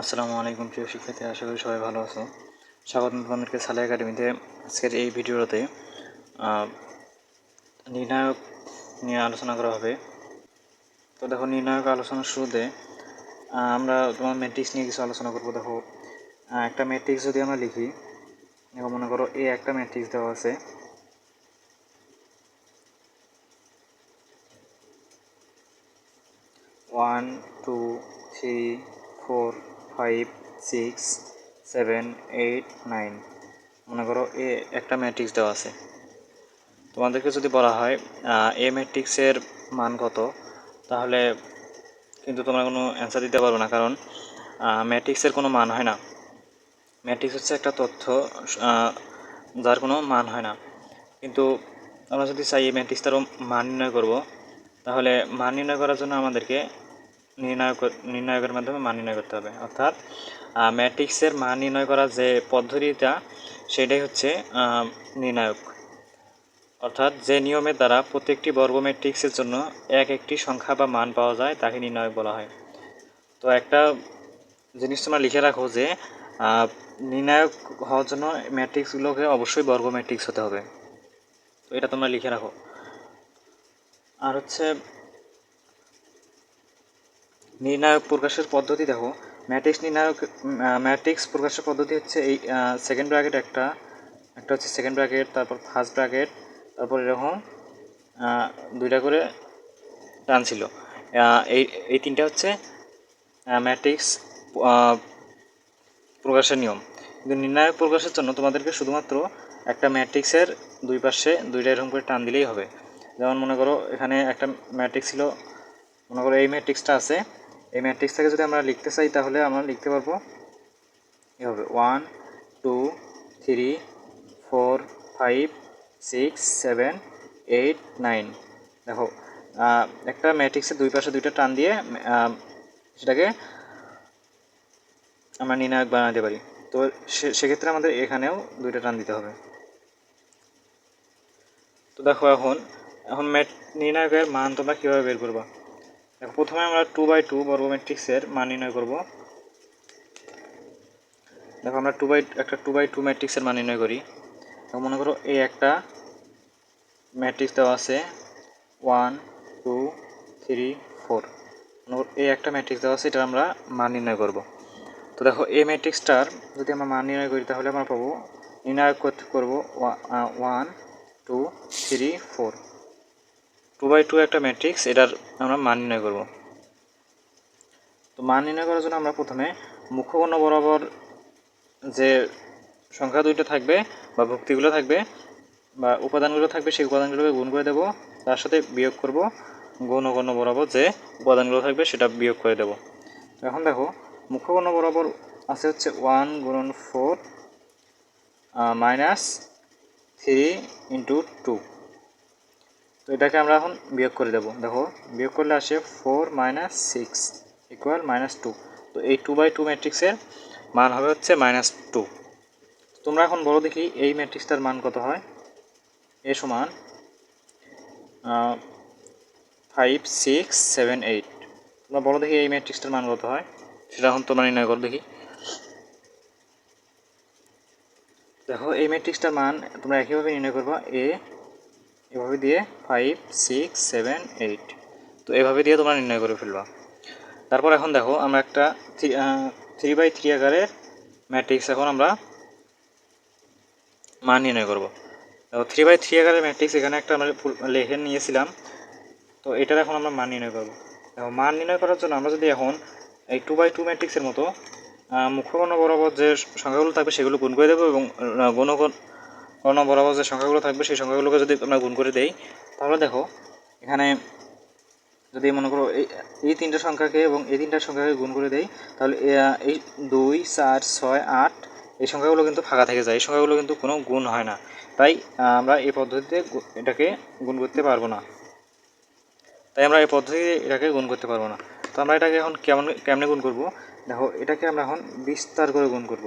আসসালামু আলাইকুম প্রিয় শিক্ষার্থী, আশা করি সবাই ভালো আছো। স্বাগত তোমাদেরকে সালে একাডেমিতে। আজকের এই ভিডিওতে নির্ণায়ক নিয়ে আলোচনা করা হবে। তো দেখো, নির্ণায়ক আলোচনার শুরুতে আমরা তোমার ম্যাট্রিক্স নিয়ে কিছু আলোচনা করবো। দেখো, একটা ম্যাট্রিক্স যদি আমরা লিখি, দেখো মনে করো এই একটা ম্যাট্রিক্স দেওয়া আছে, 1 2 3 4 5 6 7 8 9। মনে করো এ একটা ম্যাট্রিক্স দেওয়া আছে। তোমাদেরকে যদি বলা হয় এ ম্যাট্রিক্সের মান কত, তাহলে কিন্তু তোমরা কোনো অ্যান্সার দিতে পারবে না, কারণ ম্যাট্রিক্সের কোনো মান হয় না। ম্যাট্রিক্স হচ্ছে একটা তথ্য যার কোনো মান হয় না। কিন্তু আমরা যদি চাই এই ম্যাট্রিক্সটারও মান নির্ণয় করব, তাহলে মান নির্ণয় করার জন্য আমাদেরকে নির্ণায়কের মাধ্যমে মান নির্ণয় করতে হবে। অর্থাৎ ম্যাট্রিক্সের মান নির্ণয় করার যে পদ্ধতিটা, সেটাই হচ্ছে নির্ণায়ক। অর্থাৎ যে নিয়মের দ্বারা প্রত্যেকটি বর্গ ম্যাট্রিক্সের জন্য একটি সংখ্যা বা মান পাওয়া যায় তাকে নির্ণায়ক বলা হয়। তো একটা জিনিস তোমরা লিখে রাখো যে নির্ণায়ক হওয়ার জন্য ম্যাট্রিক্সগুলোকে অবশ্যই বর্গ ম্যাট্রিক্স হতে হবে। তো এটা তোমরা লিখে রাখো। আর হচ্ছে নির্ণায়ক প্রকাশের পদ্ধতি। দেখো, ম্যাট্রিক্স প্রকাশের পদ্ধতি হচ্ছে এই সেকেন্ড ব্র্যাকেট একটা হচ্ছে সেকেন্ড ব্র্যাকেট, তারপর ফার্স্ট ব্র্যাকেট, তারপর এরকম দুইটা করে টান ছিল। এই এই তিনটা হচ্ছে ম্যাট্রিক্স প্রকাশের নিয়ম। কিন্তু নির্ণায়ক প্রকাশের জন্য তোমাদেরকে শুধুমাত্র একটা ম্যাট্রিক্সের দুই পাশে দুইটা এরকম করে টান দিলেই হবে। যেমন মনে করো এখানে একটা ম্যাট্রিক্স ছিল, মনে করো এই ম্যাট্রিক্সটা আছে। এই ম্যাট্রিক্সটাকে যদি আমরা লিখতে চাই, তাহলে আমরা লিখতে পারবো এভাবে 1 2 3 4 5 6 7 8 9। দেখো, একটা ম্যাট্রিক্সের দুই পাশে দুইটা টান দিয়ে সেটাকে আমরা নির্ণায়ক বানাতে পারি। তো সেক্ষেত্রে আমাদের এখানেও দুইটা টান দিতে হবে। তো দেখো, এখন এখন নির্ণায়কের মান তোমরা কীভাবে বের করবা। দেখো, প্রথমে আমরা 2/2 বর্গ ম্যাট্রিক্সের মান নির্ণয় করব। দেখো, আমরা 2/2 ম্যাট্রিক্সের মান নির্ণয় করি। তো মনে করো এই একটা ম্যাট্রিক্স দেওয়া আছে 1 2 3 4। মনে করো এই একটা ম্যাট্রিক্স দেওয়া আছে, এটা আমরা মান নির্ণয় করব। তো দেখো, এই ম্যাট্রিক্সটার যদি আমরা মান নির্ণয় করি, তাহলে আমরা পাবো নির্ণায়ক করবো 1 2 3 4। 2/2 একটা ম্যাট্রিক্স, এটার আমরা মান নির্ণয় করব। তো মান নির্ণয় করার জন্য আমরা প্রথমে মুখ্য কোণ বরাবর যে সংখ্যা দুইটা থাকবে বা ভুক্তিগুলো থাকবে বা উপাদানগুলো থাকবে, সেই উপাদানগুলোকে গুণ করে দেব, তার সাথে বিয়োগ করব গৌণ কোণ বরাবর যে উপাদানগুলো থাকবে সেটা বিয়োগ করে দেব। তো এখন দেখো, মুখ্য কোণ বরাবর আছে হচ্ছে 1 গুণন 4 মাইনাস 3 ইন্টু 2। তো এটাকে আমরা এখন বিয়োগ করে দেব। দেখো, বিয়োগ করলে আসে 4 মাইনাস 6 ইকুয়াল -2। তো এই 2/2 ম্যাট্রিক্সের মান হবে হচ্ছে -2। তোমরা এখন বলো দেখি এই ম্যাট্রিক্সটার মান কত হয়। এ সমান 5 6 7 8। তোমরা বলো দেখি এই ম্যাট্রিক্সটার মান কত হয়, সেটা এখন তোমরা নির্ণয় করো দেখি। দেখো, এই ম্যাট্রিক্সটার মান তোমরা একইভাবে নির্ণয় করবা, এভাবে দিয়ে 5 6 7 8। তো এভাবে দিয়ে তোমরা নির্ণয় করে ফেলবা। তারপর এখন দেখো, আমরা একটা 3/3 আকারের ম্যাট্রিক্স এখন আমরা মান নির্ণয় করব। দেখো, 3/3 আকারের ম্যাট্রিক্স এখানে একটা আমরা লিখে নিয়েছিলাম। তো এটার এখন আমরা মান নির্ণয় করব। দেখো, মান নির্ণয় করার জন্য আমরা যদি এখন এই 2/2 ম্যাট্রিক্সের মতো মুখ্য কোণ বরাবর যে সংখ্যাগুলো থাকবে সেগুলো গুণ করে দেবো, এবং গৌণ কোণ বরাবর যে সংখ্যাগুলো থাকবে সেই সংখ্যাগুলোকে যদি আমরা গুণ করে দেই, তাহলে দেখো এখানে যদি মনে করো এই তিনটা সংখ্যাকে এবং এই তিনটা সংখ্যাকে গুণ করে দেই, তাহলে এই 2 4 6 8 এই সংখ্যাগুলো কিন্তু ফাঁকা থেকে যায়, এই সংখ্যাগুলো কিন্তু কোনো গুণ হয় না। তাই আমরা এই পদ্ধতিতে এটাকে গুণ করতে পারবো না। এটাকে গুণ করতে পারবো না। তো আমরা এটাকে এখন কেমনে গুণ করব। দেখো, এটাকে আমরা এখন বিস্তার করে গুণ করব।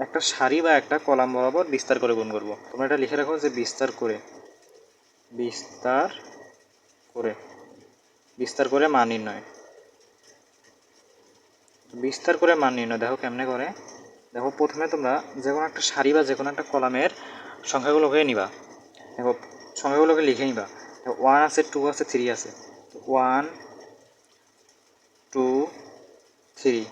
একটা সারি বা একটা কলাম বরাবর বিস্তার করে গুণ করব। তোমরা এটা লিখে রাখো যে বিস্তার করে মান নির্ণয়। বিস্তার করে মান নির্ণয় দেখো কেমনে করে। দেখো প্রথমে তোমরা যে কোনো একটা সারি বা যে কোনো একটা কলামের সংখ্যাগুলোকে নিবা। দেখো সংখ্যাগুলোকে লিখে নিবা। 1 আছে, 2 আছে, 3 আছে। 1 2 3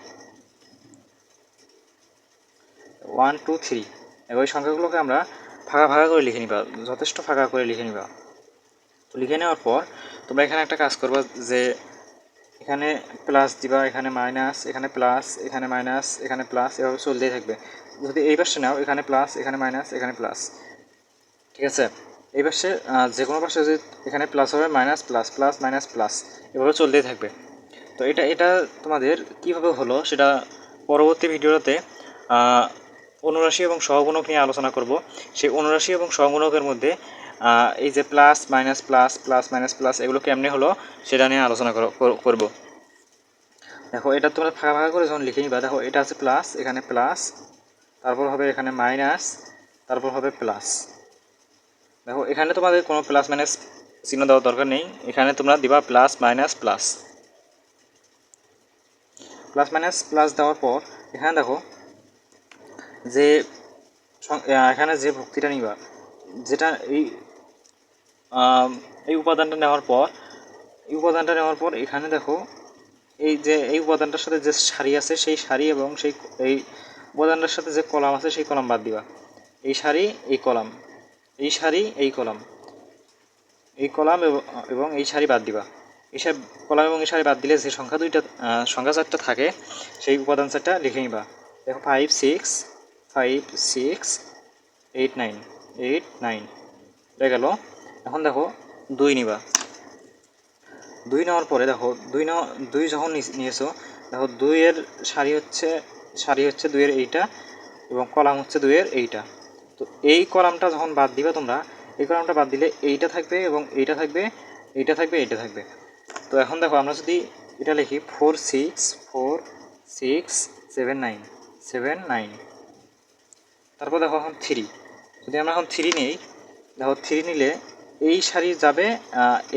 1 2 3 এবং এই সংখ্যাগুলোকে আমরা ফাঁকা ফাঁকা করে লিখে নিবা, যথেষ্ট ফাঁকা করে লিখে নিবা। তো লিখে নেওয়ার পর তোমরা এখানে একটা কাজ করবা, যে এখানে প্লাস দিবা, এখানে মাইনাস, এখানে প্লাস, এখানে মাইনাস, এখানে প্লাস, এভাবে চলতেই থাকবে। যদি এই পাশে নাও, এখানে প্লাস, এখানে মাইনাস, এখানে প্লাস, ঠিক আছে। এই পাশে যে কোনো পাশে যদি এখানে প্লাস হবে, minus plus plus minus plus, এভাবে চলতেই থাকবে। তো এটা তোমাদের কীভাবে হলো সেটা পরবর্তী ভিডিওতে অনুরাশি এবং সহগুণক নিয়ে আলোচনা করব। সেই অনুরাশি এবং সহগুণকের মধ্যে এই যে plus minus plus plus minus plus এগুলো কেমনে হলো সেটা নিয়ে আলোচনা করব। দেখো এটা তোমরা ফাঁকা ফাঁকা করে যখন লিখে নিবা, দেখো এটা আছে প্লাস, এখানে প্লাস, তারপর হবে এখানে মাইনাস, তারপর হবে প্লাস। দেখো এখানে তোমাদের কোনো প্লাস মাইনাস চিহ্ন দেওয়ার দরকার নেই, এখানে তোমরা দিবা plus minus plus, plus minus plus দেওয়ার পর এখানে দেখো যে এখানে যে ভক্তিটা নিবা, যেটা এই উপাদানটা নেওয়ার পর এখানে দেখো এই যে এই উপাদানটার সাথে যে সারি আছে সেই সারি এবং সেই এই উপাদানটার সাথে যে কলাম আছে সেই কলাম বাদ দিবা। এই সারি এই কলাম, এই সারি এই কলাম, এই কলাম এবং এই সারি বাদ দিবা। এই সব কলাম এবং এই সারি বাদ দিলে যে সংখ্যা চারটা থাকে সেই উপাদান চারটা লিখে নিবা। দেখো 5 6 5 6 8 9 8 9 হয়ে গেল। এখন দেখো 2 নিবা। 2 নেওয়ার পরে দেখো 2 যখন নিয়েছো, দেখো 2 এর সারি হচ্ছে 2 এর এইটা এবং কলাম হচ্ছে 2 এর এইটা। তো এই কলামটা যখন বাদ দিবা তোমরা, এই কলামটা বাদ দিলে এইটা থাকবে এবং এইটা থাকবে, এইটা থাকবে, এইটা থাকবে। তো এখন দেখো আমরা যদি এটা লিখি 4 6 4 6 7 9 7 9, তারপর দেখো এখন 3, যদি আমরা এখন 3 নিই, দেখো 3 নিলে এই সারি যাবে,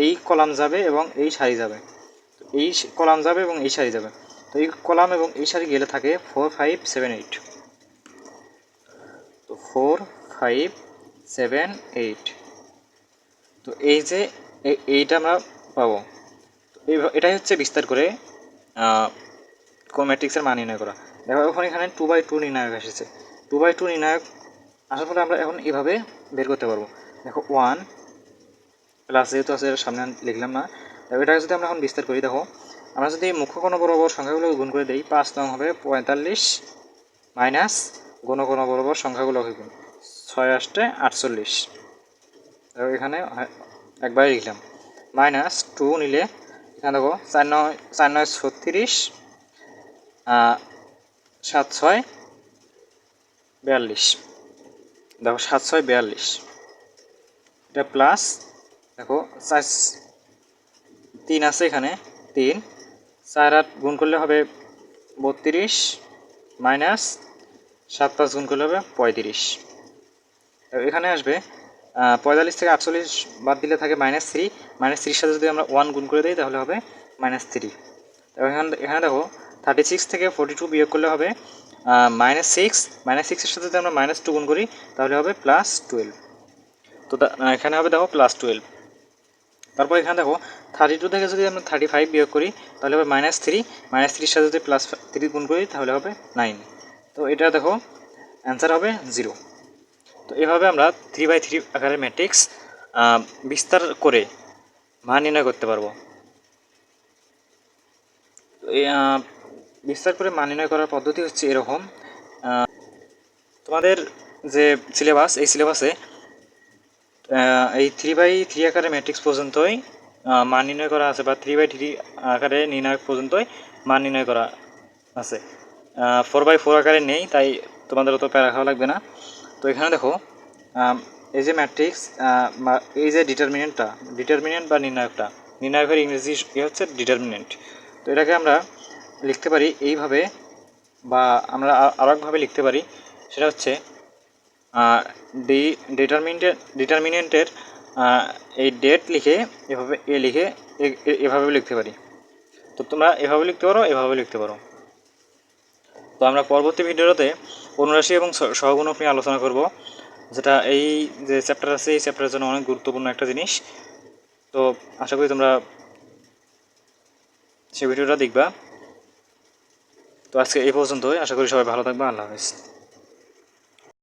এই কলাম যাবে এবং এই সারি যাবে, তো এই কলাম যাবে এবং এই সারি যাবে। তো এই কলাম এবং এই সারি গেলে থাকে 4 5 7 8। তো 4 5 7 8, তো এই যে এইটা আমরা পাবো। এটাই হচ্ছে বিস্তার করে কোন ম্যাট্রিক্সের মান নির্ণয় করা। দেখো এখন এখানে 2/2 নির্ণায়ক এসেছে। 2/2 নির্ণায়ক আসার ফলে আমরা এখন এভাবে বের করতে পারবো। দেখো 1 প্লাস যেহেতু আছে সামনে লিখলাম না, এটাকে যদি আমরা এখন বিস্তার করি, দেখো আমরা যদি মুখ্য কোণ বরাবর সংখ্যাগুলো গুণ করে দিই, 5 নং হবে 45 মাইনাস কোণ বরাবর সংখ্যাগুলো গুণ 6 8 48। দেখো এখানে একবারে লিখলাম। মাইনাস 2 নিলে এখানে দেখো 4 9 36 7 6 42, দেখো 7 6 42, এটা প্লাস, দেখো 3 আছে এখানে 3, 4 8 গুণ করলে হবে 32 মাইনাস 7 5 গুণ করলে হবে 35। এখানে আসবে 45 থেকে 48 বাদ দিলে থাকে -3, -3 সাথে যদি আমরা 1 গুণ করে দিই তাহলে হবে -3। এখানে দেখো 36 থেকে 42 বিয়োগ করলে হবে -6, -6 এর সাথে যদি আমরা -2 গুণ করি তাহলে হবে +12। তো এখানে হবে দেখো +12। তারপর এখানে দেখো 32 থেকে যদি আমরা 35 বিয়োগ করি তাহলে হবে -3, -3 সাথে যদি +3 গুণ করি তাহলে হবে 9। তো এটা দেখো অ্যান্সার হবে 0। তো এভাবে আমরা 3/3 আকারের ম্যাট্রিক্স বিস্তার করে মান নির্ণয় করতে পারবো। এই বিস্তার করে মান নির্ণয় করার পদ্ধতি হচ্ছে এরকম। তোমাদের যে সিলেবাস, এই সিলেবাসে এই 3/3 আকারের ম্যাট্রিক্স পর্যন্তই মান নির্ণয় করা আছে, বা 3/3 আকারে নির্ণায়ক পর্যন্তই মান নির্ণয় করা আছে। 4/4 আকারে নেই, তাই তোমাদের অত প্যারা খাওয়া লাগবে না। তো এখানে দেখো এই যে ম্যাট্রিক্স, এই যে ডিটারমিনেন্ট বা নির্ণায়কের ইংরেজি হচ্ছে ডিটারমিনেন্ট। তো এটাকে আমরা লিখতে পারি এইভাবে, বা আমরা আরও একভাবে লিখতে পারি, সেটা হচ্ছে ডিটারমিনেন্টের এই ডেট লিখে এভাবে লিখতে পারি। তো তোমরা এভাবে লিখতে পারো, এভাবে লিখতে পারো। তো আমরা পরবর্তী ভিডিওতে অনুরাশি এবং সহগুণক নিয়ে আলোচনা করব, যেটা এই যে চ্যাপ্টার আছে এই চ্যাপ্টারের জন্য অনেক গুরুত্বপূর্ণ একটা জিনিস। তো আশা করি তোমরা সেই ভিডিওটা দেখবা। তো আজকে এই পর্যন্তই, আশা করি সবাই ভালো থাকবে। আল্লাহ হাফেজ।